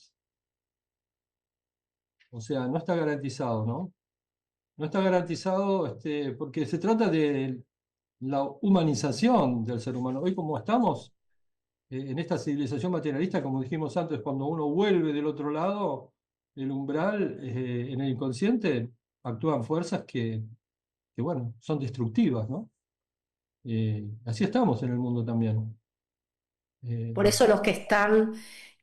o sea, no está garantizado, ¿no? No está garantizado porque se trata de la humanización del ser humano. Hoy como estamos en esta civilización materialista, como dijimos antes, cuando uno vuelve del otro lado, el umbral, en el inconsciente, actúan fuerzas bueno, son destructivas, ¿no? Así estamos en el mundo también. Eh, Por eso los que están,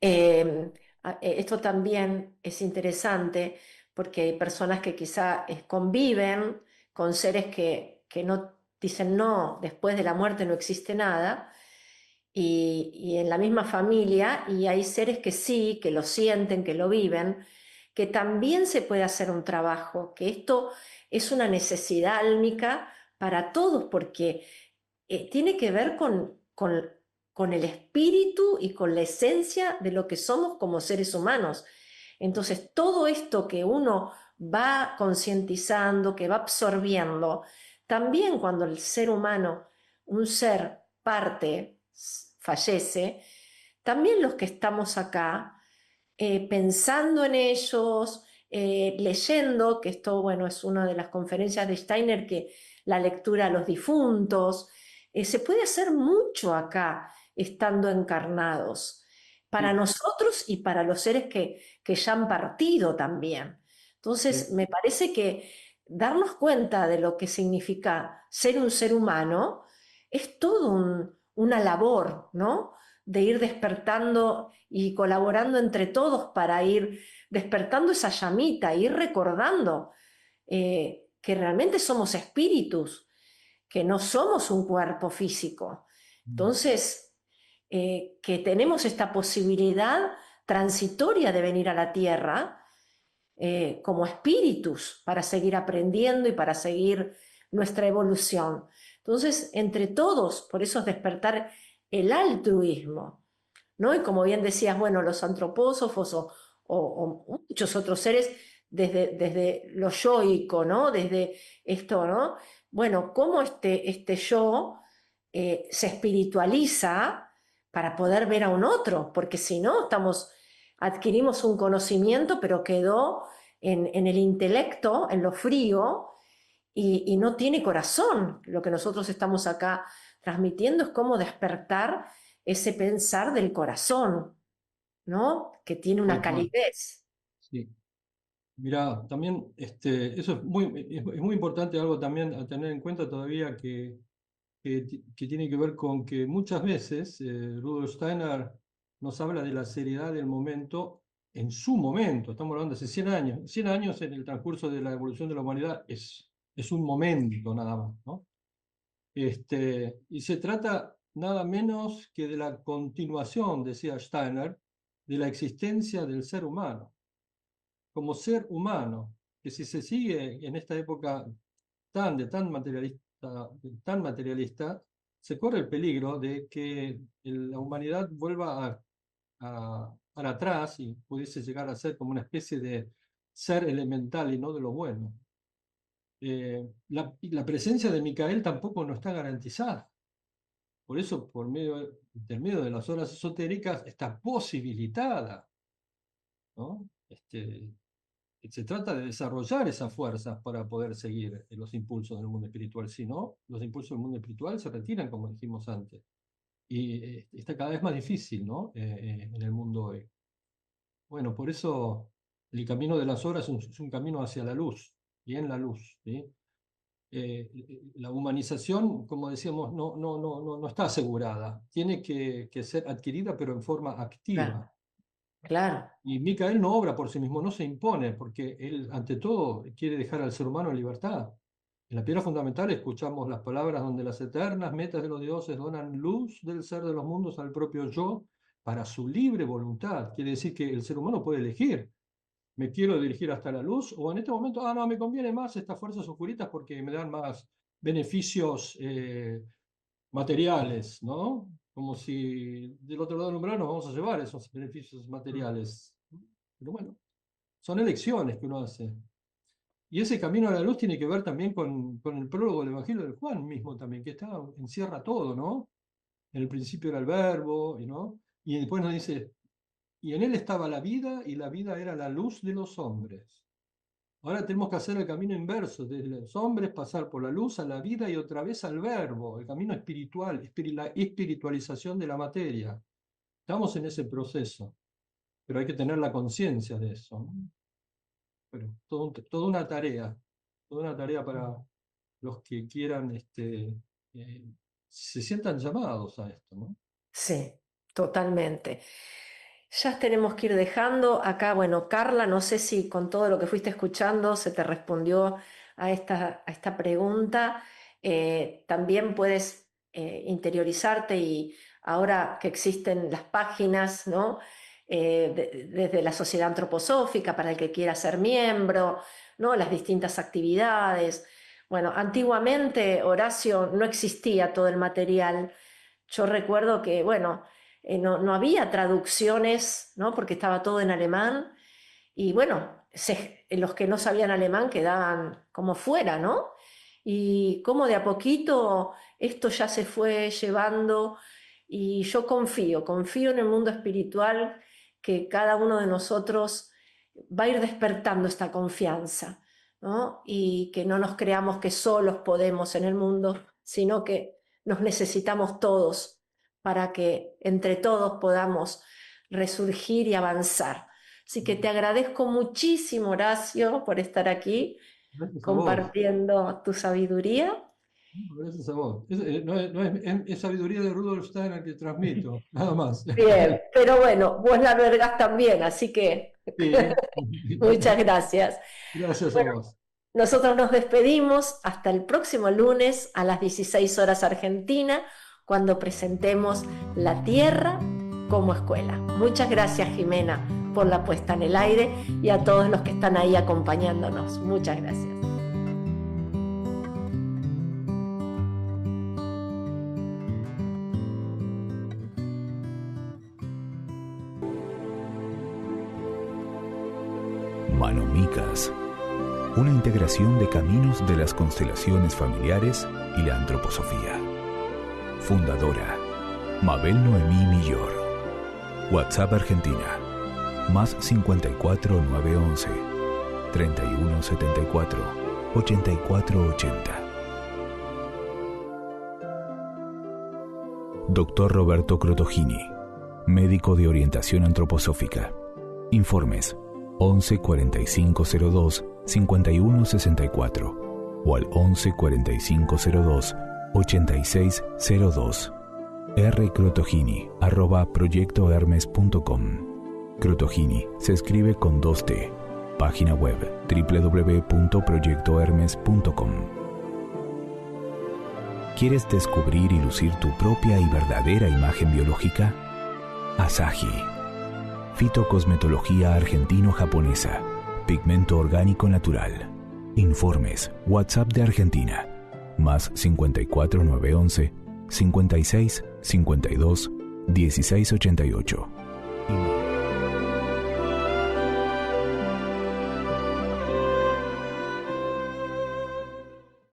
esto también es interesante, porque hay personas que quizá conviven con seres que no dicen no, después de la muerte no existe nada, y en la misma familia, y hay seres que sí, que lo sienten, que lo viven, que también se puede hacer un trabajo, que esto es una necesidad álmica para todos, porque tiene que ver con el espíritu y con la esencia de lo que somos como seres humanos. Entonces, todo esto que uno va concientizando, que va absorbiendo, también cuando el ser humano, un ser parte, fallece, también los que estamos acá, pensando en ellos, leyendo, que esto, bueno, es una de las conferencias de Steiner, que la lectura a los difuntos, se puede hacer mucho acá, estando encarnados, para sí, nosotros y para los seres que ya han partido también. Entonces, sí, me parece que darnos cuenta de lo que significa ser un ser humano es todo una labor, ¿no? De ir despertando y colaborando entre todos para ir despertando esa llamita, ir recordando que realmente somos espíritus, que no somos un cuerpo físico. Entonces, que tenemos esta posibilidad transitoria de venir a la Tierra como espíritus para seguir aprendiendo y para seguir nuestra evolución. Entonces, entre todos, por eso es despertar el altruismo, ¿no? Y como bien decías, bueno, los antropósofos o muchos otros seres desde lo yoico, ¿no? Desde esto, ¿no? Bueno, cómo este yo se espiritualiza para poder ver a un otro, porque si no, adquirimos un conocimiento, pero quedó en el intelecto, en lo frío, y no tiene corazón. Lo que nosotros estamos acá transmitiendo es cómo despertar ese pensar del corazón, ¿no? Que tiene una tal cual. calidez. Sí. Mirá, también eso es muy importante, algo también a tener en cuenta todavía que tiene que ver con que muchas veces Rudolf Steiner nos habla de la seriedad del momento en su momento. Estamos hablando de hace 100 años. 100 años en el transcurso de la evolución de la humanidad es un momento nada más, ¿no? Y se trata nada menos que de la continuación, decía Steiner, de la existencia del ser humano como ser humano, que si se sigue en esta época tan materialista, se corre el peligro de que la humanidad vuelva para atrás y pudiese llegar a ser como una especie de ser elemental y no de lo bueno. La presencia de Micael tampoco no está garantizada. Por eso, por intermedio de las horas esotéricas, está posibilitada, ¿no? se trata de desarrollar esas fuerzas para poder seguir los impulsos del mundo espiritual. Si no, los impulsos del mundo espiritual se retiran, como dijimos antes. Y está cada vez más difícil, ¿no? En el mundo hoy. Bueno, por eso el camino de las obras es un camino hacia la luz, y en la luz, ¿sí? La humanización, como decíamos, no está asegurada. Tiene que ser adquirida, pero en forma activa. Claro. Y Micael no obra por sí mismo, no se impone, porque él, ante todo, quiere dejar al ser humano en libertad. En la piedra fundamental escuchamos las palabras donde las eternas metas de los dioses donan luz del ser de los mundos al propio yo para su libre voluntad. Quiere decir que el ser humano puede elegir. Me quiero dirigir hasta la luz, o en este momento, no, me conviene más estas fuerzas oscuritas porque me dan más beneficios materiales, ¿no? Como si del otro lado del umbral nos vamos a llevar esos beneficios materiales. Pero bueno, son elecciones que uno hace. Y ese camino a la luz tiene que ver también con el prólogo del Evangelio de Juan mismo también, que encierra todo, ¿no? En el principio era el verbo, ¿no? Y después nos dice, y en él estaba la vida, y la vida era la luz de los hombres. Ahora tenemos que hacer el camino inverso, desde los hombres pasar por la luz a la vida y otra vez al verbo, el camino espiritual, la espiritualización de la materia. Estamos en ese proceso, pero hay que tener la conciencia de eso, ¿no? Pero toda una tarea para los que quieran, se sientan llamados a esto, ¿no? Sí, totalmente. Ya tenemos que ir dejando. Acá, bueno, Carla, no sé si con todo lo que fuiste escuchando se te respondió a esta pregunta. También puedes interiorizarte, y ahora que existen las páginas, ¿no? Desde la Sociedad Antroposófica para el que quiera ser miembro, ¿no? Las distintas actividades. Bueno, antiguamente, Horacio, no existía todo el material. Yo recuerdo que, bueno, no había traducciones, ¿no? Porque estaba todo en alemán, y bueno, los que no sabían alemán quedaban como fuera, ¿no? Y como de a poquito esto ya se fue llevando, y yo confío en el mundo espiritual, que cada uno de nosotros va a ir despertando esta confianza, ¿no? Y que no nos creamos que solos podemos en el mundo, sino que nos necesitamos todos para que entre todos podamos resurgir y avanzar. Así que te agradezco muchísimo, Horacio, por estar aquí compartiendo tu sabiduría. Gracias a vos. Es sabiduría de Rudolf Steiner que transmito, nada más. Bien, pero bueno, vos la albergás también, así que Sí. muchas gracias. Gracias a vos. Nosotros nos despedimos hasta el próximo lunes a las 16 horas Argentina, cuando presentemos La Tierra como escuela. Muchas gracias, Jimena, por la puesta en el aire, y a todos los que están ahí acompañándonos. Muchas gracias. Manomicas, una integración de caminos de las constelaciones familiares y la antroposofía. Fundadora, Mabel Noemí Millor. WhatsApp Argentina, más 54 911 3174 8480. Dr. Roberto Crotogini, médico de orientación antroposófica. Informes 11 4502 5164 o al 11 4502 8602. rcrotogini@proyectohermes.com. Crotogini se escribe con 2T. Página web www.proyectohermes.com. ¿Quieres descubrir y lucir tu propia y verdadera imagen biológica? Asahi. Fitocosmetología argentino-japonesa. Pigmento orgánico natural. Informes. WhatsApp de Argentina. Más 54 911 56 52 1688.